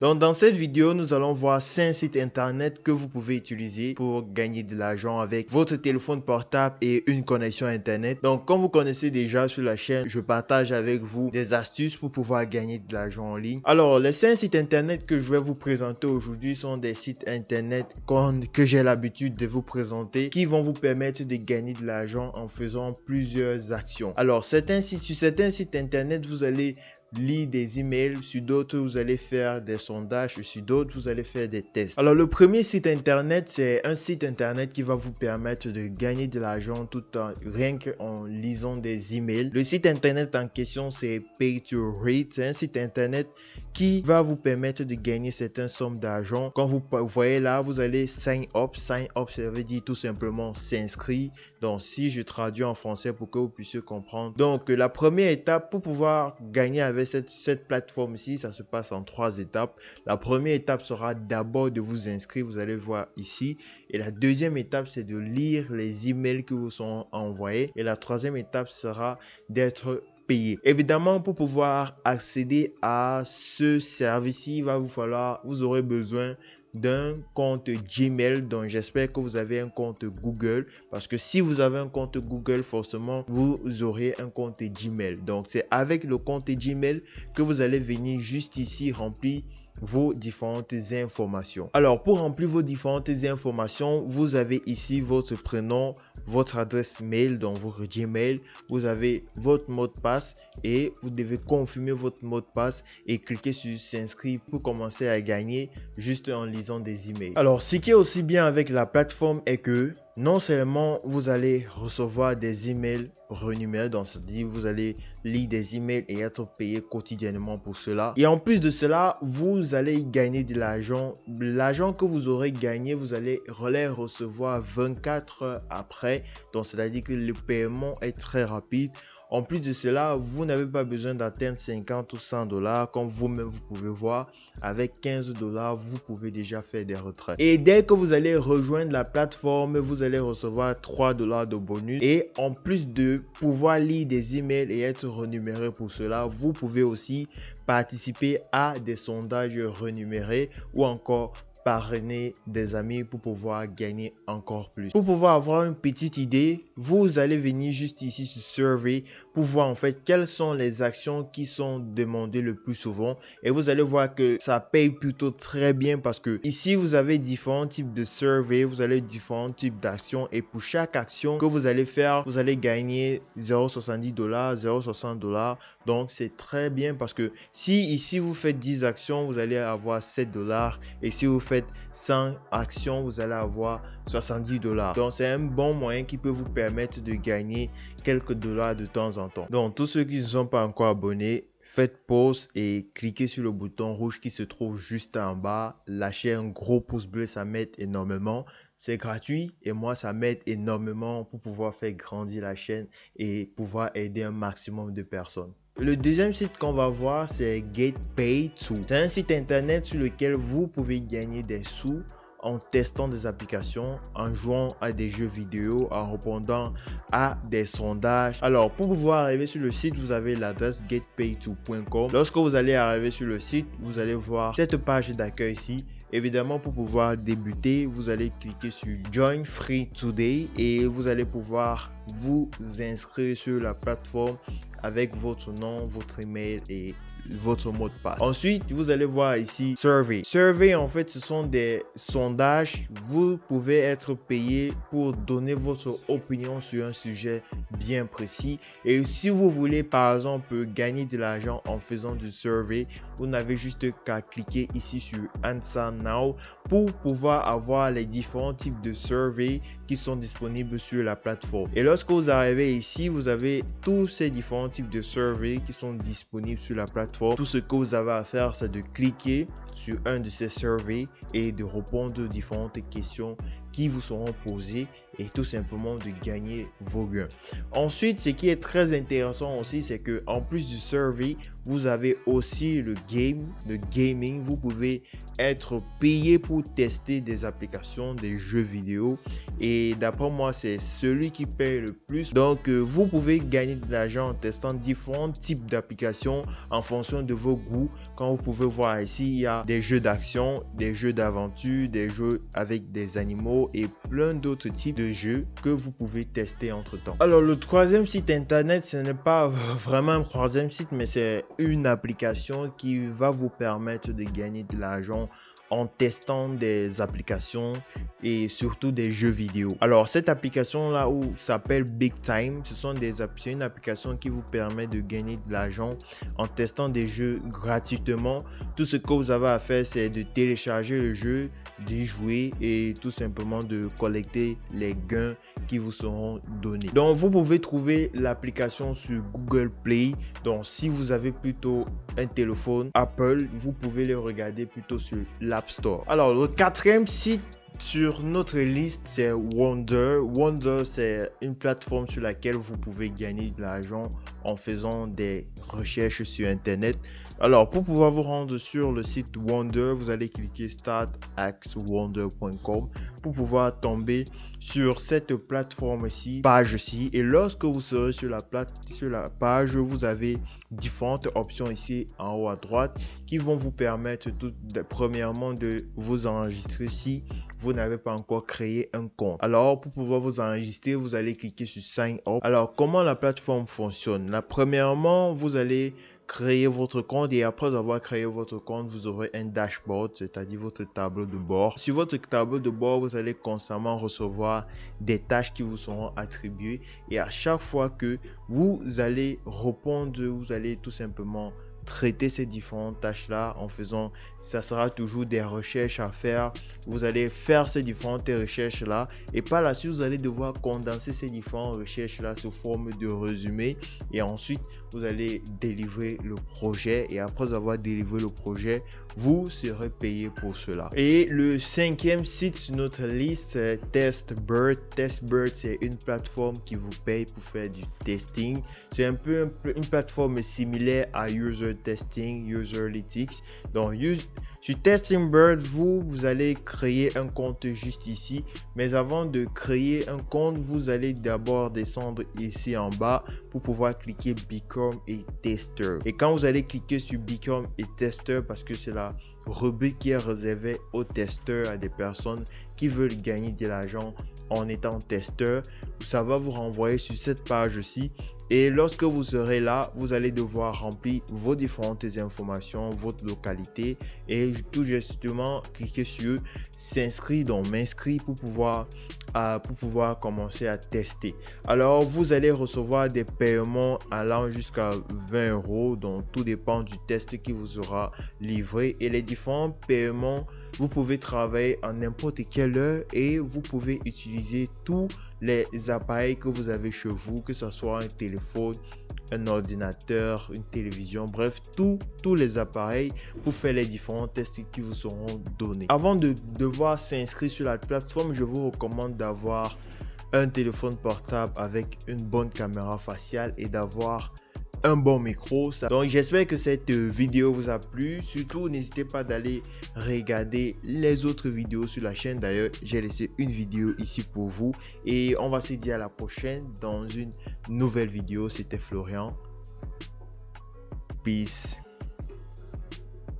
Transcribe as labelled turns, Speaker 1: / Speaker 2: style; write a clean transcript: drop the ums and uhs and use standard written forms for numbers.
Speaker 1: Donc, dans cette vidéo, nous allons voir 5 sites internet que vous pouvez utiliser pour gagner de l'argent avec votre téléphone portable et une connexion internet. Donc, comme vous connaissez déjà sur la chaîne, je partage avec vous des astuces pour pouvoir gagner de l'argent en ligne. Alors, les 5 sites internet que je vais vous présenter aujourd'hui sont des sites internet que j'ai l'habitude de vous présenter qui vont vous permettre de gagner de l'argent en faisant plusieurs actions. Alors, sur certains sites internet, vous allez lire des emails, sur d'autres vous allez faire des sondages, sur d'autres vous allez faire des tests. Alors le premier site internet, c'est un site internet qui va vous permettre de gagner de l'argent tout en rien qu'en lisant des emails. Le site internet en question, c'est Pay to Read. C'est un site internet qui va vous permettre de gagner certaines sommes d'argent. Quand vous voyez là, vous allez sign up. Sign up, ça veut dire tout simplement s'inscrire. Donc si je traduis en français pour que vous puissiez comprendre. Donc la première étape pour pouvoir gagner avec cette plateforme-ci, ça se passe en 3 étapes. La première étape sera d'abord de vous inscrire, vous allez voir ici. Et la deuxième étape, c'est de lire les emails qui vous sont envoyés. Et la troisième étape sera d'être payé. Évidemment, pour pouvoir accéder à ce service-ci, vous aurez besoin d'un compte Gmail. Donc j'espère que vous avez un compte Google, parce que si vous avez un compte Google, forcément vous aurez un compte Gmail. Donc c'est avec le compte Gmail que vous allez venir juste ici remplir vos différentes informations. Alors pour remplir vos différentes informations, vous avez ici votre prénom, votre adresse mail, donc votre Gmail, vous avez votre mot de passe et vous devez confirmer votre mot de passe et cliquer sur s'inscrire pour commencer à gagner juste en lisant des emails. Alors ce qui est aussi bien avec la plateforme est que non seulement vous allez recevoir des emails renumérés, donc c'est-à-dire vous allez lire des emails et être payé quotidiennement pour cela, et en plus de cela vous allez gagner de l'argent. L'argent que vous aurez gagné, vous allez les recevoir 24 heures après, donc c'est-à-dire que le paiement est très rapide. En plus de cela, vous n'avez pas besoin d'atteindre 50 ou 100 dollars. Comme vous-même, vous pouvez voir, avec 15 dollars, vous pouvez déjà faire des retraits. Et dès que vous allez rejoindre la plateforme, vous allez recevoir 3 dollars de bonus. Et en plus de pouvoir lire des emails et être renuméré pour cela, vous pouvez aussi participer à des sondages renumérés ou encore parrainer des amis pour pouvoir gagner encore plus. Pour pouvoir avoir une petite idée, vous allez venir juste ici sur Survey pour voir en fait quelles sont les actions qui sont demandées le plus souvent, et vous allez voir que ça paye plutôt très bien, parce que ici vous avez différents types de survey, vous avez différents types d'actions, et pour chaque action que vous allez faire, vous allez gagner 0,70 dollars, 0,60 dollars. Donc c'est très bien, parce que si ici vous faites 10 actions, vous allez avoir 7 dollars, et si vous faites 100 actions, vous allez avoir 70 dollars. Donc c'est un bon moyen qui peut vous permettre de gagner quelques dollars de temps en temps. Donc tous ceux qui ne sont pas encore abonnés, faites pause et cliquez sur le bouton rouge qui se trouve juste en bas. Lâchez un gros pouce bleu, ça m'aide énormément. C'est gratuit et moi ça m'aide énormément pour pouvoir faire grandir la chaîne et pouvoir aider un maximum de personnes. Le deuxième site qu'on va voir, c'est GetPay2. C'est un site internet sur lequel vous pouvez gagner des sous en testant des applications, en jouant à des jeux vidéo, en répondant à des sondages. Alors pour pouvoir arriver sur le site, vous avez l'adresse getpay2.com. Lorsque vous allez arriver sur le site, vous allez voir cette page d'accueil ici. Évidemment, pour pouvoir débuter, vous allez cliquer sur Join Free Today et vous allez pouvoir vous inscrire sur la plateforme avec votre nom, votre email et votre mot de passe. Ensuite, vous allez voir ici Survey. Survey, en fait, ce sont des sondages. Vous pouvez être payé pour donner votre opinion sur un sujet bien précis. Et si vous voulez, par exemple, gagner de l'argent en faisant du survey, vous n'avez juste qu'à cliquer ici sur Answer Now pour pouvoir avoir les différents types de survey qui sont disponibles sur la plateforme. Et lorsque vous arrivez ici, vous avez tous ces différents types de survey qui sont disponibles sur la plateforme. Tout ce que vous avez à faire, c'est de cliquer sur un de ces surveys et de répondre aux différentes questions qui vous seront posés et tout simplement de gagner vos gains. Ensuite, ce qui est très intéressant aussi, c'est que en plus du survey, vous avez aussi le gaming. Vous pouvez être payé pour tester des applications, des jeux vidéo. Et d'après moi, c'est celui qui paye le plus. Donc, vous pouvez gagner de l'argent en testant différents types d'applications en fonction de vos goûts. Comme vous pouvez voir ici, il y a des jeux d'action, des jeux d'aventure, des jeux avec des animaux et plein d'autres types de jeux que vous pouvez tester entre temps. Alors, le troisième site internet, ce n'est pas vraiment un troisième site, mais c'est une application qui va vous permettre de gagner de l'argent en testant des applications et surtout des jeux vidéo. Alors cette application là où s'appelle Big Time, c'est une application qui vous permet de gagner de l'argent en testant des jeux gratuitement. Tout ce que vous avez à faire, c'est de télécharger le jeu, d'y jouer et tout simplement de collecter les gains qui vous seront donnés. Donc vous pouvez trouver l'application sur Google Play. Donc si vous avez plutôt un téléphone Apple, vous pouvez le regarder plutôt sur l'App Store. Alors le quatrième site sur notre liste, c'est Wonder. Wonder, c'est une plateforme sur laquelle vous pouvez gagner de l'argent en faisant des recherches sur Internet. Alors, pour pouvoir vous rendre sur le site Wonder, vous allez cliquer startaxwonder.com pour pouvoir tomber sur cette plateforme-ci, page-ci. Et lorsque vous serez sur la page, vous avez différentes options ici en haut à droite qui vont vous permettre premièrement de vous enregistrer si vous n'avez pas encore créé un compte. Alors, pour pouvoir vous enregistrer, vous allez cliquer sur Sign Up. Alors, comment la plateforme fonctionne? Premièrement, vous allez créer votre compte et après avoir créé votre compte, vous aurez un dashboard, c'est-à-dire votre tableau de bord. Sur votre tableau de bord, vous allez constamment recevoir des tâches qui vous seront attribuées et à chaque fois que vous allez répondre, vous allez tout simplement traiter ces différentes tâches-là en faisant, ça sera toujours des recherches à faire. Vous allez faire ces différentes recherches-là et par la suite, vous allez devoir condenser ces différentes recherches-là sous forme de résumé et ensuite, vous allez délivrer le projet et après avoir délivré le projet, vous serez payé pour cela. Et le cinquième site sur notre liste, c'est Testbird. Testbird, c'est une plateforme qui vous paye pour faire du testing. C'est un peu une plateforme similaire à User Testing, Userlytics. Donc, sur Testbird, vous allez créer un compte juste ici. Mais avant de créer un compte, vous allez d'abord descendre ici en bas pour pouvoir cliquer Become a Tester. Et quand vous allez cliquer sur Become a Tester, parce que c'est la rubrique qui est réservée aux testeurs, à des personnes qui veulent gagner de l'argent en étant testeur, ça va vous renvoyer sur cette page-ci. Et lorsque vous serez là, vous allez devoir remplir vos différentes informations, votre localité et tout justement cliquer sur s'inscrire, donc m'inscrire pour pouvoir commencer à tester. Alors, vous allez recevoir des paiements allant jusqu'à 20 €. Donc, tout dépend du test qui vous sera livré. Et les différents paiements, vous pouvez travailler en n'importe quelle heure et vous pouvez utiliser tous les appareils que vous avez chez vous, que ce soit un téléphone, un ordinateur, une télévision, bref, tous les appareils pour faire les différents tests qui vous seront donnés. Avant de devoir s'inscrire sur la plateforme, je vous recommande d'avoir un téléphone portable avec une bonne caméra faciale et d'avoir un bon micro. Donc j'espère que cette vidéo vous a plu. Surtout n'hésitez pas d'aller regarder les autres vidéos sur la chaîne. D'ailleurs j'ai laissé une vidéo ici pour vous et on va se dire à la prochaine dans une nouvelle vidéo. C'était Florian, peace.